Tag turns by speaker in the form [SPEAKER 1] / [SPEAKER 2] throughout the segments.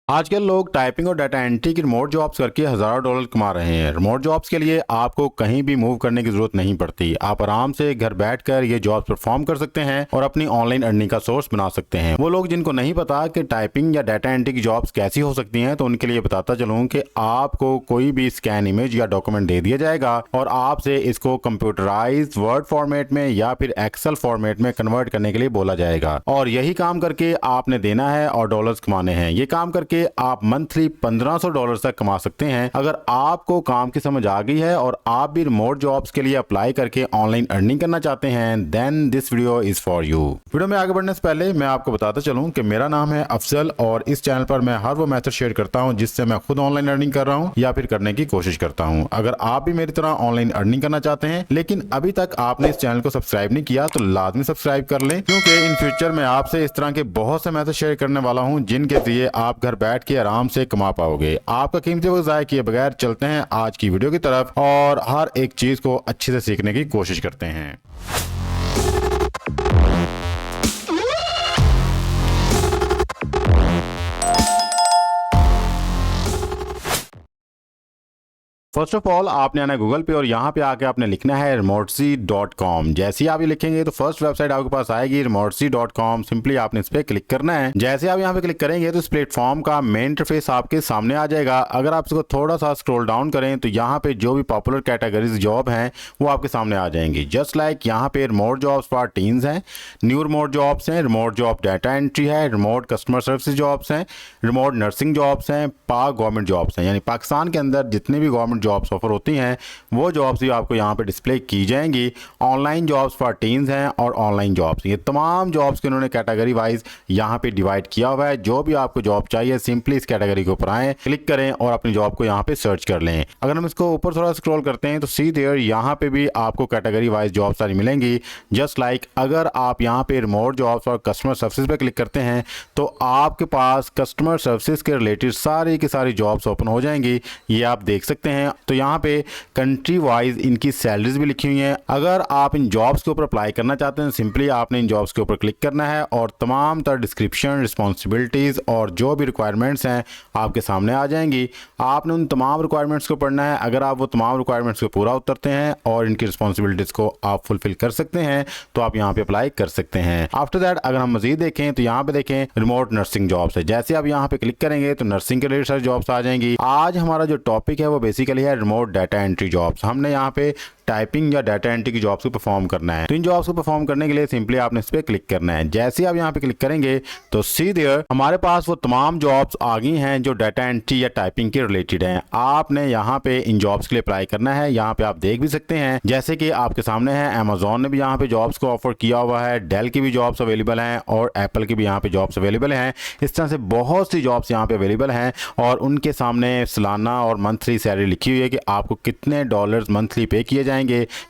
[SPEAKER 1] आजकल लोग टाइपिंग और डाटा एंट्री की रिमोट जॉब्स करके हजारों डॉलर कमा रहे हैं। रिमोट जॉब्स के लिए आपको कहीं भी मूव करने की जरूरत नहीं पड़ती। आप आराम से घर बैठकर ये जॉब्स परफॉर्म कर सकते हैं और अपनी ऑनलाइन अर्निंग का सोर्स बना सकते हैं। वो लोग जिनको नहीं पता कि टाइपिंग या डाटा एंट्री की जॉब्स कैसी हो सकती हैं, तो उनके लिए बताता चलूं कि आपको कोई भी स्कैन इमेज या डॉक्यूमेंट दे दिया जाएगा और आपसे इसको कंप्यूटराइज वर्ड फॉर्मेट में या फिर एक्सेल फॉर्मेट में कन्वर्ट करने के लिए बोला जाएगा और यही काम करके आपने देना है और डॉलर्स कमाने हैं। ये काम करके आप मंथली $1500 तक कमा सकते हैं। अगर आपको काम की समझ आ गई है और आप भी रिमोट जॉब्स के लिए अप्लाई करके ऑनलाइन अर्निंग करना चाहते हैं, then this video is for you. Video में आगे बढ़ने से पहले मैं आपको बताता चलूं कि मेरा नाम है अफजल और इस चैनल पर मैं हर वो मेथड शेयर करता हूं जिससे मैं खुद ऑनलाइन अर्निंग कर रहा हूं या फिर करने की कोशिश करता हूं। अगर आप भी मेरी तरह ऑनलाइन अर्निंग करना चाहते हैं लेकिन अभी तक आपने इस चैनल को सब्सक्राइब नहीं किया, तो लाजमी सब्सक्राइब कर लें, क्योंकि इन फ्यूचर में आपसे इस तरह के बहुत से मेथड शेयर करने वाला हूं जिनके जरिए आप घर बैठ के आराम से कमा पाओगे। आपका कीमती वक्त ज़ाया किए बगैर चलते हैं आज की वीडियो की तरफ और हर एक चीज को अच्छे से सीखने की कोशिश करते हैं। फर्स्ट ऑफ ऑल आपने आना है गूगल पे और यहाँ पे आके आपने लिखना है remotzy.com। जैसे ही आप ये लिखेंगे तो फर्स्ट वेबसाइट आपके पास आएगी remotzy.com। सिंपली आपने इस पे क्लिक करना है। जैसे आप यहाँ पे क्लिक करेंगे तो इस प्लेटफॉर्म का मेन इंटरफेस आपके सामने आ जाएगा। अगर आप इसको थोड़ा सा स्क्रॉल डाउन करें तो यहाँ पे जो भी पॉपुलर कैटेगरीज जॉब हैं वो आपके सामने आ जाएंगी। जस्ट लाइक यहाँ पे रिमोट जॉब्स फॉर टीन्स हैं, न्यू रिमोट जॉब्स हैं, रिमोट जॉब डाटा एंट्री है, रिमोट कस्टमर सर्विस जॉब्स हैं, रिमोट नर्सिंग जॉब्स हैं, पाक गवर्नमेंट जॉब्स हैं। यानी पाकिस्तान के अंदर जितने भी गवर्नमेंट जॉब्स ऑफर होती हैं वो जॉब्स भी आपको यहाँ पे डिस्प्ले की जाएंगी। ऑनलाइन जॉब्स फॉर टीन्स हैं और ऑनलाइन जॉब्स, ये तमाम जॉब्स के उन्होंने कैटेगरी वाइज यहाँ पे डिवाइड किया हुआ है। जो भी आपको जॉब चाहिए सिंपली इस कैटेगरी के ऊपर आएँ, क्लिक करें और अपनी जॉब को यहाँ पे सर्च कर लें। अगर हम इसको ऊपर थोड़ा स्क्रॉल करते हैं तो सी देयर यहाँ पे भी आपको कैटेगरी वाइज जॉब सारी मिलेंगी। जस्ट लाइक अगर आप यहाँ पे रिमोट जॉब्स और कस्टमर सर्विसेज पे क्लिक करते हैं तो आपके पास कस्टमर सर्विसेज के रिलेटेड सारी की सारी जॉब्स ओपन हो जाएंगी। ये आप देख सकते हैं। तो यहाँ पे कंट्री वाइज इनकी सैलरीज भी लिखी हुई हैं। अगर आप इन जॉब्स के ऊपर अप्लाई करना चाहते हैं सिंपली आपने इन जॉब्स के ऊपर क्लिक करना है और तमाम तरह डिस्क्रिप्शन, रिस्पॉन्सिबिलिटीज और जो भी रिक्वायरमेंट्स हैं आपके सामने आ जाएंगी। आपने उन तमाम रिक्वायरमेंट्स को पढ़ना है। अगर आप वो तमाम रिक्वायरमेंट्स को पूरा उतरते हैं और इनकी रिस्पॉन्सिबिलिटीज को आप फुलफिल कर सकते हैं तो आप यहाँ पे अप्लाई कर सकते हैं। आफ्टर दैट अगर हम मजीद देखें तो यहाँ पे देखें रिमोट नर्सिंग जॉब्स है। जैसे आप यहाँ पे क्लिक करेंगे तो नर्सिंग के रिलेटेड सारी जॉब्स आ जाएंगी। आज हमारा जो टॉपिक है वो बेसिकली है रिमोट डाटा एंट्री जॉब्स। हमने यहाँ पे टाइपिंग या डाटा एंट्री की जॉब्स को परफॉर्म करना है। तो इन जॉब्स को परफॉर्म करने के लिए सिंपली आपने इस पे क्लिक करना है। जैसे आप यहाँ पे क्लिक करेंगे तो सी देयर हमारे पास वो तमाम जॉब्स आ गई हैं जो डाटा एंट्री या टाइपिंग के रिलेटेड हैं। आपने यहाँ पे इन जॉब्स के लिए अप्लाई करना है। यहाँ पे आप देख भी सकते हैं जैसे कि आपके सामने है अमेजोन ने भी यहाँ पे जॉब्स को ऑफर किया हुआ है, डेल की भी जॉब्स अवेलेबल हैं और एप्पल की भी यहाँ पे जॉब्स अवेलेबल हैं। इस तरह से बहुत सी जॉब्स यहाँ पे अवेलेबल हैं और उनके सामने सालाना और मंथली सैलरी लिखी हुई है कि आपको कितने डॉलर्स मंथली पे किए जाएंगे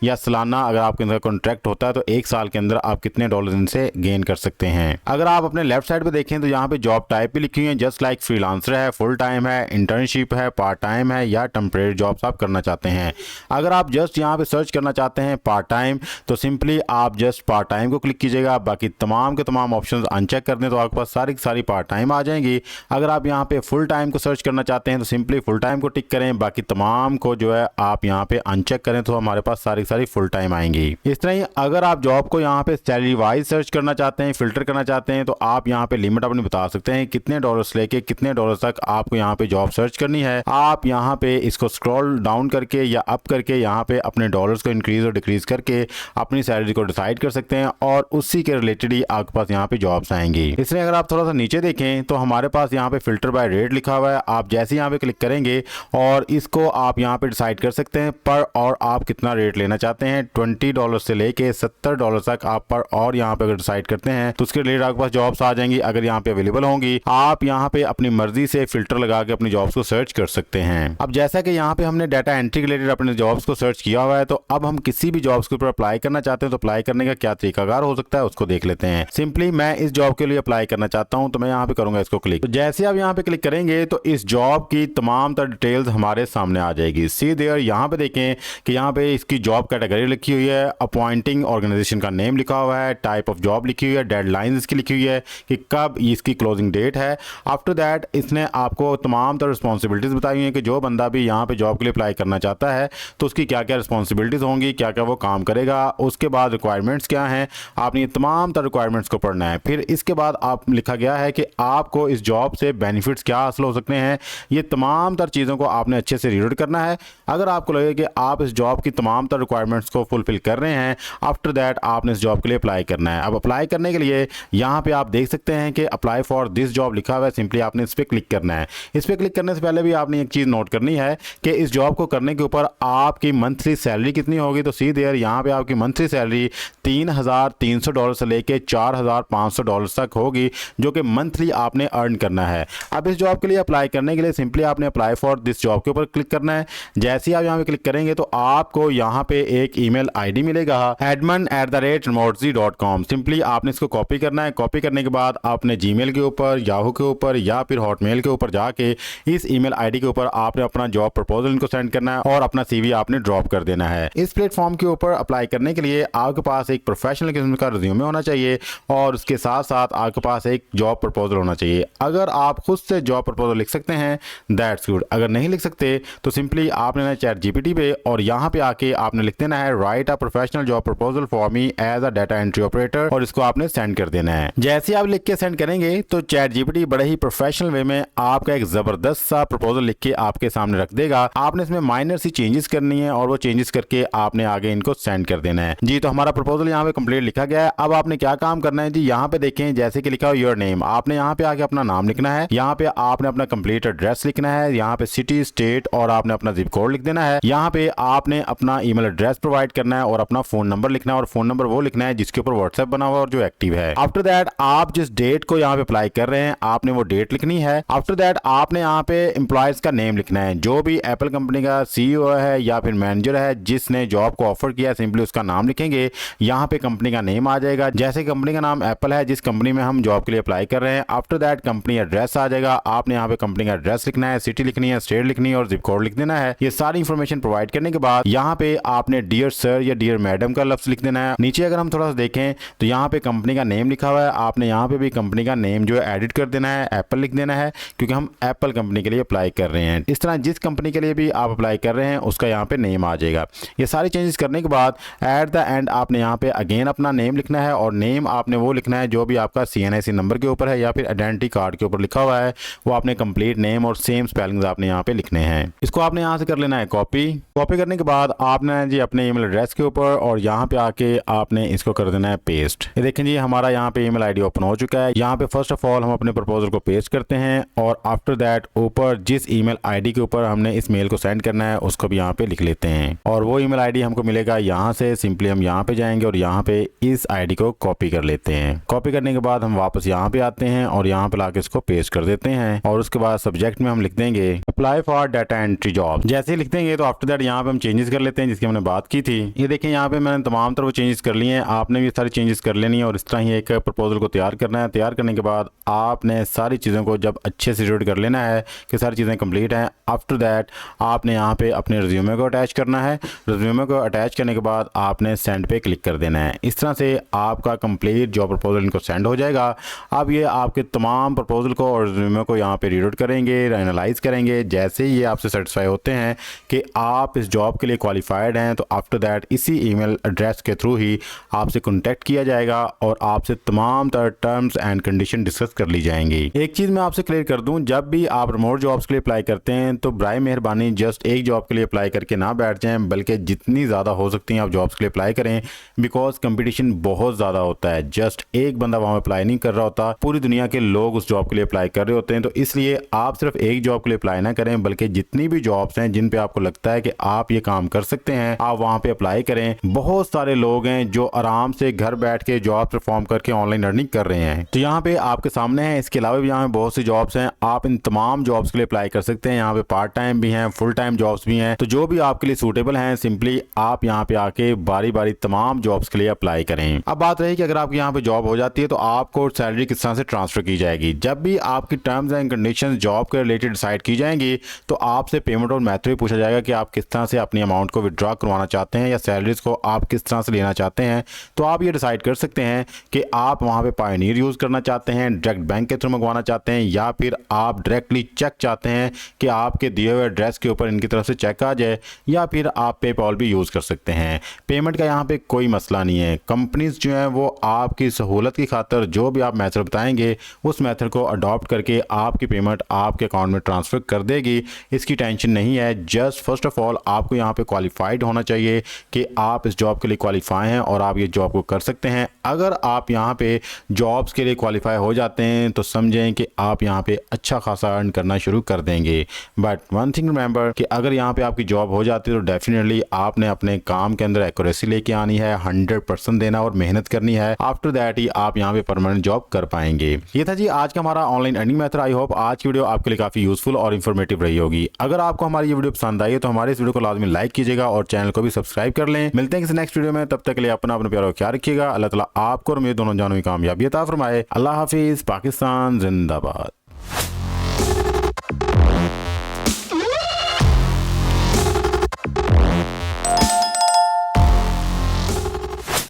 [SPEAKER 1] या सालाना अगर आपके अंदर कॉन्ट्रैक्ट होता है तो एक साल के अंदर आप कितने डॉलर इनसे गेन कर सकते हैं। अगर आप अपने लेफ्ट साइड पे देखें तो यहाँ पे जॉब टाइप भी लिखी हुई है। जस्ट लाइक फ्रीलांसर है, फुल टाइम है, इंटर्नशिप है, पार्ट टाइम है या टेम्परेरी जॉब्स आप करना चाहते हैं। अगर आप जस्ट यहाँ पे सर्च करना चाहते हैं पार्ट टाइम तो सिंपली आप जस्ट पार्ट टाइम को क्लिक कीजिएगा। बाकी तमाम के तमाम ऑप्शन अनचेक कर दें तो आपके पास सारी की सारी पार्ट टाइम आ जाएंगी। अगर आप यहाँ पे फुल टाइम को सर्च करना चाहते हैं तो सिंपली फुल टाइम को टिक करें। बाकी तमाम को जो है आप यहाँ पे अनचेक करें तो हमारे पास सारी फुल टाइम आएंगी। इस तरह ही अगर आप जॉब को यहाँ पे सैलरी वाइज सर्च करना चाहते हैं, फिल्टर करना चाहते हैं तो आप यहाँ पे लिमिट अपनी बता सकते हैं कितने डॉलर से लेके कितने डॉलर तक आपको यहाँ पे जॉब सर्च करनी है। आप यहाँ पे इसको स्क्रॉल डाउन करके या अप करके यहाँ पे अपने डॉलर्स को इंक्रीज और डिक्रीज करके अपनी सैलरी को डिसाइड कर सकते हैं और उसी के रिलेटेड ही आपके पास यहाँ पे जॉब्स आएंगी। इसलिए अगर आप थोड़ा सा नीचे देखें तो हमारे पास यहाँ पे फिल्टर बाय रेट लिखा हुआ है। आप जैसे यहाँ पे क्लिक करेंगे और इसको आप यहाँ पे डिसाइड कर सकते हैं पर और आप कितना रेट लेना चाहते हैं। $20 से लेके $70 तक आप पर और यहाँ पे अगर डिसाइड करते हैं तो उसके रिलेटेड आपके पास जॉब्स आ जाएंगी। अगर यहाँ पे अवेलेबल होंगी आप यहाँ पे अपनी मर्जी से फिल्टर लगा के अपनी जॉब्स को सर्च कर सकते हैं। अब जैसा कि यहाँ पे हमने डाटा एंट्री रिलेटेड अपने जॉब्स को सर्च किया हुआ है तो अब हम किसी भी जॉब्स के ऊपर अप्लाई करना चाहते हैं तो अप्लाई करने का क्या तरीकाकार हो सकता है उसको देख लेते हैं। सिंपली मैं इस जॉब के लिए अप्लाई करना चाहता हूँ तो मैं यहाँ पे करूंगा इसको क्लिक। तो जैसे आप यहाँ पे क्लिक करेंगे तो इस जॉब की तमाम तरह डिटेल्स हमारे सामने आ जाएगी। सी देयर यहाँ पे देखें कि यहाँ पे पे इसकी जॉब कैटेगरी लिखी हुई है, अपॉइंटिंग ऑर्गेनाइजेशन का नेम लिखा हुआ है, टाइप ऑफ जॉब लिखी हुई है, डेडलाइन इसकी लिखी हुई है कि कब इसकी क्लोजिंग डेट है। आफ्टर दैट इसने आपको तमाम तरह रिस्पॉन्सिबिलिटीज़ बताई हुई हैं कि जो बंदा भी यहाँ पे जॉब के लिए अप्लाई करना चाहता है तो उसकी क्या क्या रिस्पॉन्सिबिलिटीज़ होंगी, क्या क्या वो काम करेगा, उसके बाद रिक्वायरमेंट्स क्या हैं, आपने ये तमाम तरह रिक्वायरमेंट्स को पढ़ना है। फिर इसके बाद आप लिखा गया है कि आपको इस जॉब से बेनिफिट्स क्या हासिल हो सकते हैं। ये तमाम तरह चीज़ों को आपने अच्छे से रीड आउट करना है। अगर आपको लगे कि आप इस जॉब की तमाम तरह रिक्वायरमेंट्स को फुलफिल कर रहे हैं, आफ्टर दैट आपने इस जॉब के लिए अप्लाई करना है। अब अप्लाई करने के लिए यहाँ पे आप देख सकते हैं कि अप्लाई फॉर दिस जॉब लिखा हुआ है, सिंपली आपने इस पर क्लिक करना है। इस पर क्लिक करने से पहले भी आपने एक चीज़ नोट करनी है कि इस जॉब को करने के ऊपर आपकी मंथली सैलरी कितनी होगी। तो सी देयर यहाँ पे आपकी मंथली सैलरी $3,300 से लेके $4,500 तक होगी, जो कि मंथली आपने अर्न करना है। अब इस जॉब के लिए अप्लाई करने के लिए सिंपली आपने अप्लाई फॉर दिस जॉब के ऊपर क्लिक करना है। जैसे ही आप यहाँ पे क्लिक करेंगे तो आपको यहाँ पे एक ईमेल आईडी मिलेगा admin@remotezy.com। सिंपली आपने इसको कॉपी करना है। कॉपी करने के बाद आपने जीमेल के ऊपर, याहू के ऊपर या फिर हॉटमेल के ऊपर जाके इस ईमेल आईडी के ऊपर आपने अपना जॉब प्रपोजल इनको सेंड करना है और अपना सीवी आपने ड्रॉप कर देना है। इस प्लेटफॉर्म के ऊपर अप्लाई करने के लिए आपके पास एक प्रोफेशनल किस्म का रिज्यूमे होना चाहिए और उसके साथ साथ आपके पास एक जॉब प्रपोजल होना चाहिए। अगर आप खुद से जॉब प्रपोजल लिख सकते हैं दैट्स गुड, अगर नहीं लिख सकते तो सिंपली आपने ना चैट जीपीटी पे और यहाँ पे आके आपने लिख देना है write a professional job proposal for me as a data entry operator और इसको आपने सेंड कर देना है। जैसे आप लिख के सेंड करेंगे तो चैट जीपीटी बड़े ही प्रोफेशनल वे में आपका एक जबरदस्त सा प्रपोजल लिख के आपके सामने रख देगा। आपने इसमें माइनर सी चेंजेस करनी है और वो चेंजेस करके आपने आगे इनको सेंड कर देना है। जी तो हमारा प्रपोजल यहाँ पे कंप्लीट लिखा गया है। अब आपने क्या काम करना है जी, यहाँ पे देखें जैसे कि लिखा हो योर नेम, आपने यहाँ पे आके अपना नाम लिखना है। यहाँ पे आपने अपना कंप्लीट एड्रेस लिखना है, यहाँ पे सिटी, स्टेट और आपने अपना जिप कोड लिख देना है। यहाँ पे आपने अपना ईमेल एड्रेस प्रोवाइड करना है और अपना फोन नंबर लिखना है और फोन नंबर वो लिखना है जिसके ऊपर व्हाट्सएप बना हुआ और जो एक्टिव है। आफ्टर दैट आप जिस डेट को यहाँ पे अप्लाई कर रहे हैं आपने वो डेट लिखनी है। आफ्टर दैट आपने यहाँ पे एम्प्लॉयज का नेम लिखना है, जो भी एप्पल कंपनी का सीईओ है या फिर मैनेजर है जिसने जॉब को ऑफर किया, सिंपली उसका नाम लिखेंगे। यहाँ पे कंपनी का नेम आ जाएगा, जैसे कंपनी का नाम एप्पल है जिस कंपनी में हम जॉब के लिए अप्लाई कर रहे हैं। आफ्टर दैट कंपनी एड्रेस आ जाएगा, आपने यहाँ पे कंपनी का एड्रेस लिखना है, सिटी लिखनी है, स्टेट लिखनी है और जिप कोड लिख देना है। ये सारी इंफॉर्मेशन प्रोवाइड करने के बाद यहाँ पे आपने डियर सर या डियर मैडम का लफ्ज लिख देना है। नीचे अगर हम थोड़ा सा देखें तो यहाँ पे कंपनी का नेम लिखा हुआ है, आपने यहाँ पे भी कंपनी का नेम जो है एडिट कर देना है, एप्पल लिख देना है क्योंकि हम एप्पल कंपनी के लिए अप्लाई कर रहे हैं। इस तरह जिस कंपनी के लिए भी आप अप्लाई कर रहे हैं उसका यहाँ पे नेम आ जाएगा। ये सारी चेंजेस करने के बाद एट द एंड आपने यहाँ पे अगेन अपना नेम लिखना है और नेम आपने वो लिखना है जो भी आपका CNIC नंबर के ऊपर है या फिर आइडेंटिटी कार्ड के ऊपर लिखा हुआ है, वो आपने कंप्लीट नेम और सेम स्पेलिंग्स आपने यहाँ पे लिखने हैं। इसको आपने यहाँ से कर लेना है कॉपी। कॉपी करने के बाद आपने जी अपने ईमेल एड्रेस के ऊपर और यहाँ पे आके आपने इसको कर देना है पेस्ट। ये देखें जी हमारा यहाँ पे ईमेल आईडी ओपन हो चुका है। यहाँ पे फर्स्ट ऑफ ऑल हम अपने प्रपोजल को पेस्ट करते हैं और आफ्टर दैट ऊपर जिस ईमेल आईडी के ऊपर हमने इस मेल को सेंड करना है उसको भी यहाँ पे लिख लेते हैं और वो ईमेल आईडी हमको मिलेगा यहाँ से। सिंपली हम यहाँ पे जाएंगे और यहाँ पे इस आईडी को कॉपी कर लेते हैं। कॉपी करने के बाद हम वापस यहाँ पे आते हैं और यहाँ पे लाके इसको पेस्ट कर देते हैं और उसके बाद सब्जेक्ट में हम लिख देंगे apply for data entry job. जैसे ही लिख देंगे तो आफ्टर दैट यहाँ पे हम चेंजेस कर लेते हैं जिसकी हमने बात की थी। ये देखें यहाँ पे मैंने तमाम तरह चेंजेस कर लिए हैं, आपने भी सारी चेंजेस कर लेनी है और इस तरह ही एक प्रपोजल को तैयार करना है। तैयार करने के बाद आपने सारी चीज़ों को जब अच्छे से रीड कर लेना है कि सारी चीज़ें कंप्लीट हैं। आफ्टर दैट आपने यहाँ पे अपने रिज्यूमे को अटैच करना है। रिज्यूमे को अटैच करने के बाद आपने सेंड पे क्लिक कर देना है। इस तरह से आपका कंप्लीट जॉब प्रपोजल इनको सेंड हो जाएगा। अब ये आपके तमाम प्रपोजल को और रिज्यूमे को यहाँ पे रीड आउट करेंगे, एनालाइज करेंगे। जैसे ही ये आपसे सेटिस्फाई होते हैं कि आप इस जॉब के लिए क्वालिफाइड हैं तो आफ्टर दैट इसी ईमेल एड्रेस के थ्रू ही आपसे कॉन्टैक्ट किया जाएगा और आपसे तमाम तरह टर्म्स एंड कंडीशन डिस्कस कर ली जाएंगी। एक चीज़ मैं आपसे क्लियर कर दूं, जब भी आप रिमोट जॉब्स के लिए अप्लाई करते हैं तो बराए मेहरबानी जस्ट एक जॉब के लिए अप्लाई करके ना बैठ जाएं, बल्कि जितनी ज़्यादा हो सकती हैं आप जॉब्स के लिए अप्लाई करें बिकॉज कंपटीशन बहुत ज़्यादा होता है। जस्ट एक बंदा वहाँ अप्लाई नहीं कर रहा होता, पूरी दुनिया के लोग उस जॉब के लिए अप्लाई कर रहे होते हैं। तो इसलिए आप सिर्फ एक जॉब के लिए अप्लाई ना करें, बल्कि जितनी भी जॉब्स हैं जिन पे आपको लगता है कि आप ये काम कर सकते हैं आप वहाँ पे अप्लाई करें। बहुत सारे लोग हैं जो आराम से घर बैठ के जॉब परफॉर्म करके ऑनलाइन अर्निंग कर रहे हैं। तो यहाँ पे आपके सामने है। इसके अलावा भी यहाँ पे बहुत सी जॉब्स हैं, आप इन तमाम जॉब्स के लिए अप्लाई कर सकते हैं। यहाँ पे पार्ट टाइम भी हैं, फुल टाइम जॉब्स भी हैं। तो जो भी आपके लिए सूटेबल हैं सिंपली आप यहाँ पे आके बारी बारी तमाम जॉब्स के लिए अप्लाई करें। अब बात रही कि अगर आपकी यहाँ पे जॉब हो जाती है तो आपको सैलरी किस तरह से ट्रांसफर की जाएगी। जब भी आपकी टर्म्स एंड कंडीशंस जॉब के रिलेटेड डिसाइड की जाएंगी तो आपसे पेमेंट और मेथड भी पूछा जाएगा कि आप किस तरह से अपनी अमाउंट को विड्रॉ करवाना चाहते हैं या सैलरीज को आप किस तरह से लेना चाहते हैं, तो आप ये डिसाइड कर सकते हैं कि आप वहाँ पे पायनियर यूज़ करना चाहते हैं, डायरेक्ट बैंक के थ्रू मंगवाना चाहते हैं, या फिर आप डायरेक्टली चेक चाहते हैं कि आपके दिए हुए एड्रेस के ऊपर इनकी तरफ से चेक आ जाए, या फिर आप पेपॉल भी यूज़ कर सकते हैं। पेमेंट का यहाँ पे कोई मसला नहीं है। कंपनीज जो हैं वो आपकी सहूलत की खातर जो भी आप मेथड बताएंगे उस मेथड को अडॉप्ट करके आपकी पेमेंट आपके अकाउंट में ट्रांसफ़र कर देगी। इसकी टेंशन नहीं है। जस्ट फर्स्ट ऑफ ऑल आपको यहाँ पे क्वालिफाइड होना चाहिए कि आप इस जॉब के लिए क्वालिफाई हैं और आप ये जॉब को कर सकते हैं। अगर आप यहाँ पे जॉब्स के लिए क्वालिफाई हो जाते हैं तो समझें कि आप यहाँ पे अच्छा खासा अर्न करना शुरू कर देंगे। बट वन थिंग रिमेंबर कि अगर यहाँ पे आपकी जॉब हो जाती है तो डेफिनेटली आपने अपने काम के अंदर एक्यूरेसी लेके आनी है, 100% देना और मेहनत करनी है। आफ्टर दैट ही आप यहाँ पे परमानेंट जॉब कर पाएंगे। ये था जी आज का हमारा online earning method. I hope आज की वीडियो आपके लिए काफी यूजफुल और इन्फॉर्मेटिव रही होगी। अगर आपको हमारी ये वीडियो पसंद आई है तो हमारे इस वीडियो को लाजमी लाइक कीजिएगा और चैनल को भी सब्सक्राइब कर लें। मिलते हैं किसी नेक्स्ट वीडियो में, तब तक के लिए अपना प्यारा ख्याल रखिएगा। अल्लाह ताला आपको और मेरे दोनों जानों की कामयाबी अता फरमाए। अल्लाह हाफिज। पाकिस्तान जिंदाबाद।